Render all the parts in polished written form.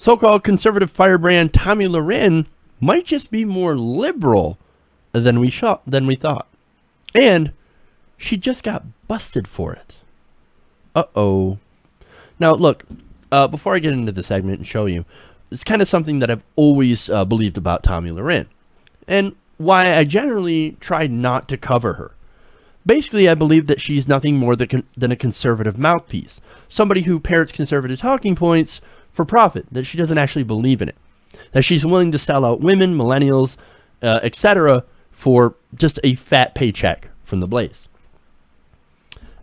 So-called conservative firebrand Tomi Lahren might just be more liberal than we thought. And she just got busted for it. Uh-oh. Now, look, before I get into the segment and show you, it's kind of something that I've always believed about Tomi Lahren, and why I generally try not to cover her. Basically, I believe that she's nothing more than a conservative mouthpiece, somebody who parrots conservative talking points for profit, that she doesn't actually believe in it, that she's willing to sell out women, millennials, etc., for just a fat paycheck from TheBlaze.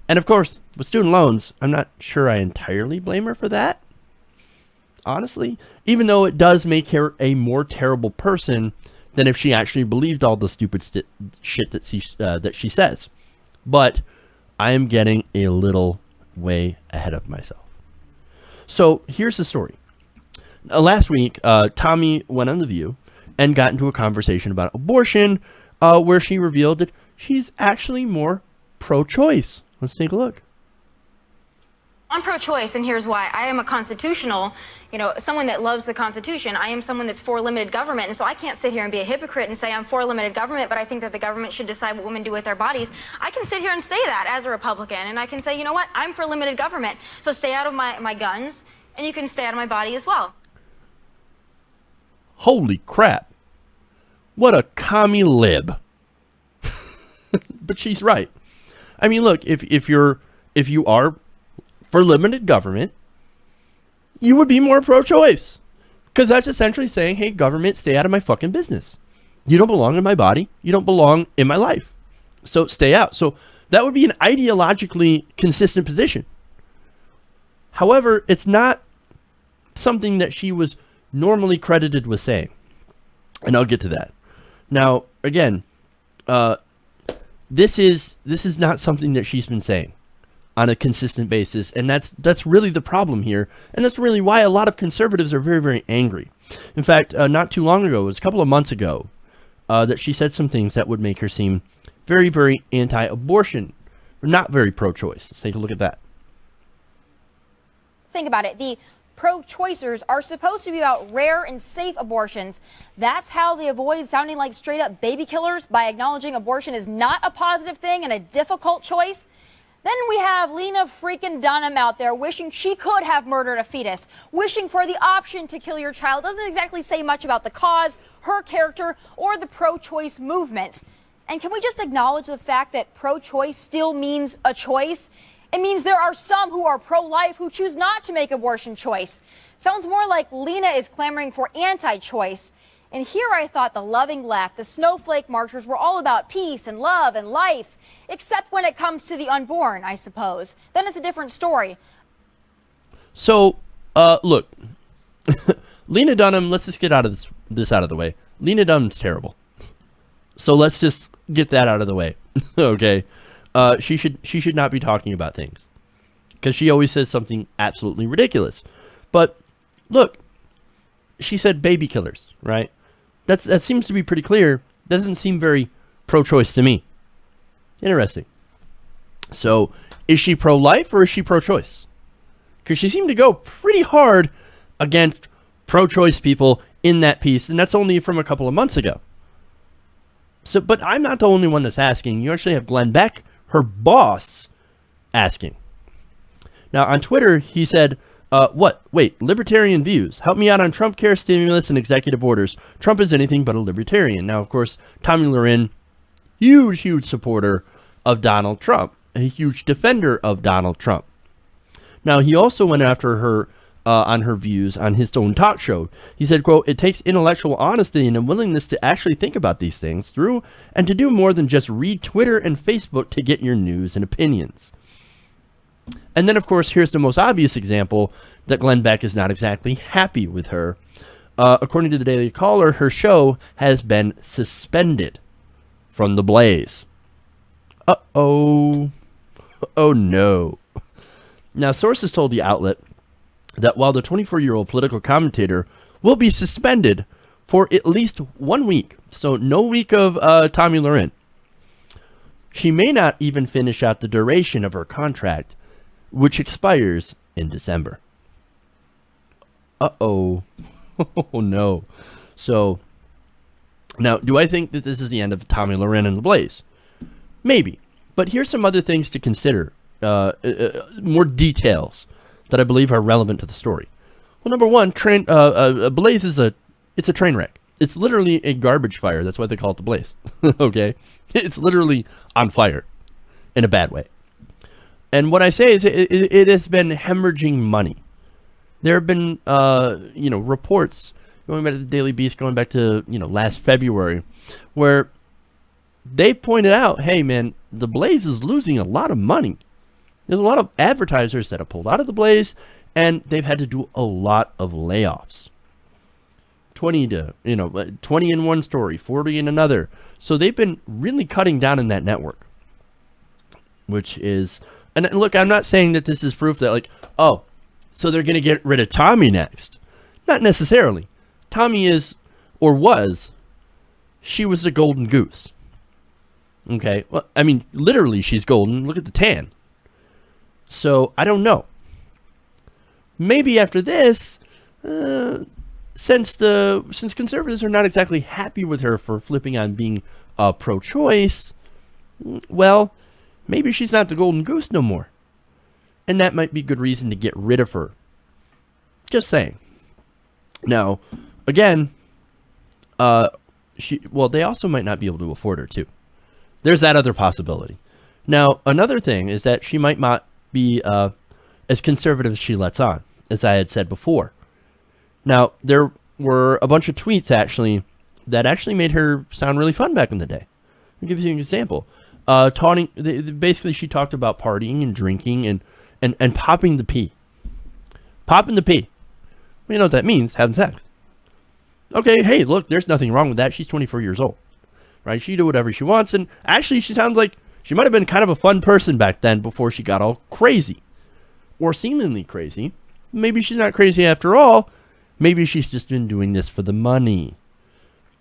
And of course, with student loans, I'm not sure I entirely blame her for that, honestly, even though it does make her a more terrible person than if she actually believed all the stupid shit that she says. But I am getting a little way ahead of myself. So here's the story. Last week, Tomi went on The View and got into a conversation about abortion, where she revealed that she's actually more pro-choice. Let's take a look. I'm pro-choice, and here's why. I am a constitutional, someone that loves the Constitution. I am someone that's for limited government, and so I can't sit here and be a hypocrite and say I'm for limited government, but I think that the government should decide what women do with their bodies. I can sit here and say that as a Republican, and I can say, you know what, I'm for limited government, so stay out of my guns, and you can stay out of my body as well. Holy crap. What a commie lib. But she's right. I mean, look, if you are for limited government, you would be more pro-choice. Because that's essentially saying, hey, government, stay out of my fucking business. You don't belong in my body. You don't belong in my life. So stay out. So that would be an ideologically consistent position. However, it's not something that she was normally credited with saying. And I'll get to that. Now, again, this is not something that she's been saying on a consistent basis, and that's really the problem here, and that's really why a lot of conservatives are very, very angry. In fact, not too long ago, it was a couple of months ago, that she said some things that would make her seem very, very anti-abortion, or not very pro-choice. Let's take a look at that. Think about it. The pro-choicers are supposed to be about rare and safe abortions. That's how they avoid sounding like straight-up baby killers, by acknowledging abortion is not a positive thing and a difficult choice. Then we have Lena freaking Dunham out there wishing she could have murdered a fetus, wishing for the option to kill your child. Doesn't exactly say much about the cause, her character, or the pro-choice movement. And can we just acknowledge the fact that pro-choice still means a choice? It means there are some who are pro-life who choose not to make abortion choice. Sounds more like Lena is clamoring for anti-choice. And here I thought the loving left, the snowflake marchers, were all about peace and love and life. Except when it comes to the unborn, I suppose. Then it's a different story. So, look, Lena Dunham, let's just get out of this out of the way. Lena Dunham's terrible. So let's just get that out of the way. Okay. She should not be talking about things, because she always says something absolutely ridiculous. But look, she said baby killers, right? That seems to be pretty clear. That doesn't seem very pro-choice to me. Interesting. So, is she pro-life or is she pro-choice? Because she seemed to go pretty hard against pro-choice people in that piece, and that's only from a couple of months ago. So, but I'm not the only one that's asking. You actually have Glenn Beck, her boss, asking. Now, on Twitter, he said, Wait, libertarian views. Help me out on Trump care, stimulus, and executive orders. Trump is anything but a libertarian. Now, of course, Tomi Lahren, huge supporter of Donald Trump, a huge defender of Donald Trump. Now, he also went after her on her views on his own talk show. He said, quote, "It takes intellectual honesty and a willingness to actually think about these things through and to do more than just read Twitter and Facebook to get your news and opinions." And then, of course, here's the most obvious example that Glenn Beck is not exactly happy with her. According to the Daily Caller, her show has been suspended from TheBlaze. Uh-oh. Oh, no. Now, sources told the outlet that while the 24-year-old political commentator will be suspended for at least 1 week, so no week of Tomi Lahren, she may not even finish out the duration of her contract, which expires in December. Uh-oh. Oh, no. So, now, do I think that this is the end of Tomi Lahren and TheBlaze? Maybe. But here's some other things to consider, more details that I believe are relevant to the story. Well, number one, Blaze is a train wreck. It's literally a garbage fire. That's why they call it TheBlaze. Okay? It's literally on fire in a bad way. And what I say is it has been hemorrhaging money. There have been, reports going back to the Daily Beast, going back to, last February, where they pointed out, hey, man, TheBlaze is losing a lot of money. There's a lot of advertisers that have pulled out of TheBlaze, and they've had to do a lot of layoffs. 20 in one story, 40 in another. So they've been really cutting down in that network, which is, and look, I'm not saying that this is proof that so they're going to get rid of Tomi next. Not necessarily. Tomi is, or was, she was the golden goose. Okay. Well, I mean, literally she's golden. Look at the tan. So I don't know. Maybe after this, since conservatives are not exactly happy with her for flipping on being pro-choice, well, maybe she's not the golden goose no more. And that might be good reason to get rid of her. Just saying. Now, again, they also might not be able to afford her too. There's that other possibility. Now, another thing is that she might not be as conservative as she lets on, as I had said before. Now, there were a bunch of tweets that actually made her sound really fun back in the day. I'll give you an example. Basically, she talked about partying and drinking and popping the pee. Popping the pee. Well, you know what that means? Having sex. Okay, hey, look, there's nothing wrong with that. She's 24 years old. Right? She do whatever she wants. And actually, she sounds like she might have been kind of a fun person back then before she got all crazy. Or seemingly crazy. Maybe she's not crazy after all. Maybe she's just been doing this for the money.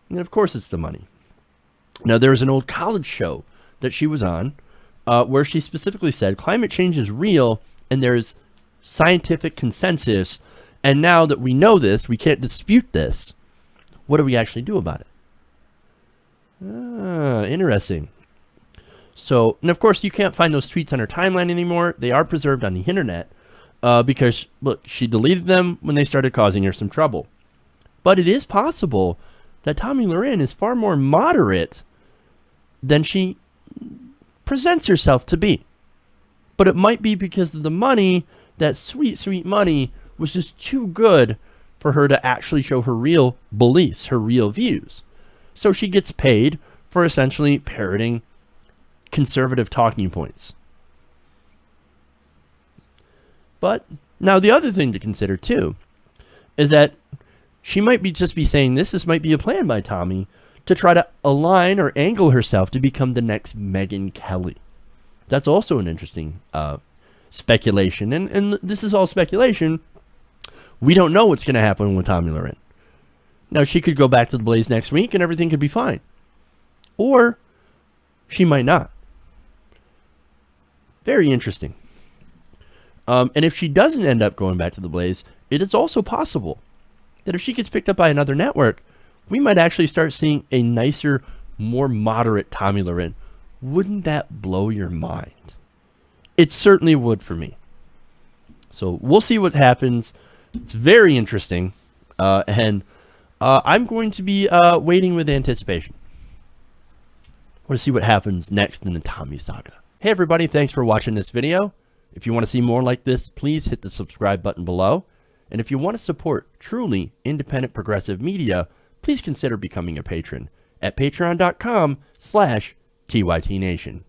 And of course it's the money. Now, there was an old college show that she was on where she specifically said climate change is real and there's scientific consensus. And now that we know this, we can't dispute this. What do we actually do about it? Interesting. So, and of course, you can't find those tweets on her timeline anymore. They are preserved on the internet because, look, she deleted them when they started causing her some trouble. But it is possible that Tomi Lahren is far more moderate than she presents herself to be. But it might be because of the money, that sweet, sweet money, was just too good for her to actually show her real beliefs, her real views. So she gets paid for essentially parroting conservative talking points. But now the other thing to consider too is that she might just be saying this might be a plan by Tomi to try to align or angle herself to become the next Megyn Kelly. That's also an interesting speculation. And this is all speculation. We don't know what's going to happen with Tomi Lahren. Now, she could go back to TheBlaze next week and everything could be fine. Or she might not. Very interesting. And if she doesn't end up going back to TheBlaze, it is also possible that if she gets picked up by another network, we might actually start seeing a nicer, more moderate Tomi Lahren. Wouldn't that blow your mind? It certainly would for me. So we'll see what happens. It's very interesting. And I'm going to be waiting with anticipation. I want to see what happens next in the Tomi saga. Hey everybody, thanks for watching this video. If you want to see more like this, please hit the subscribe button below. And if you want to support truly independent progressive media, please consider becoming a patron at patreon.com/TYTNation.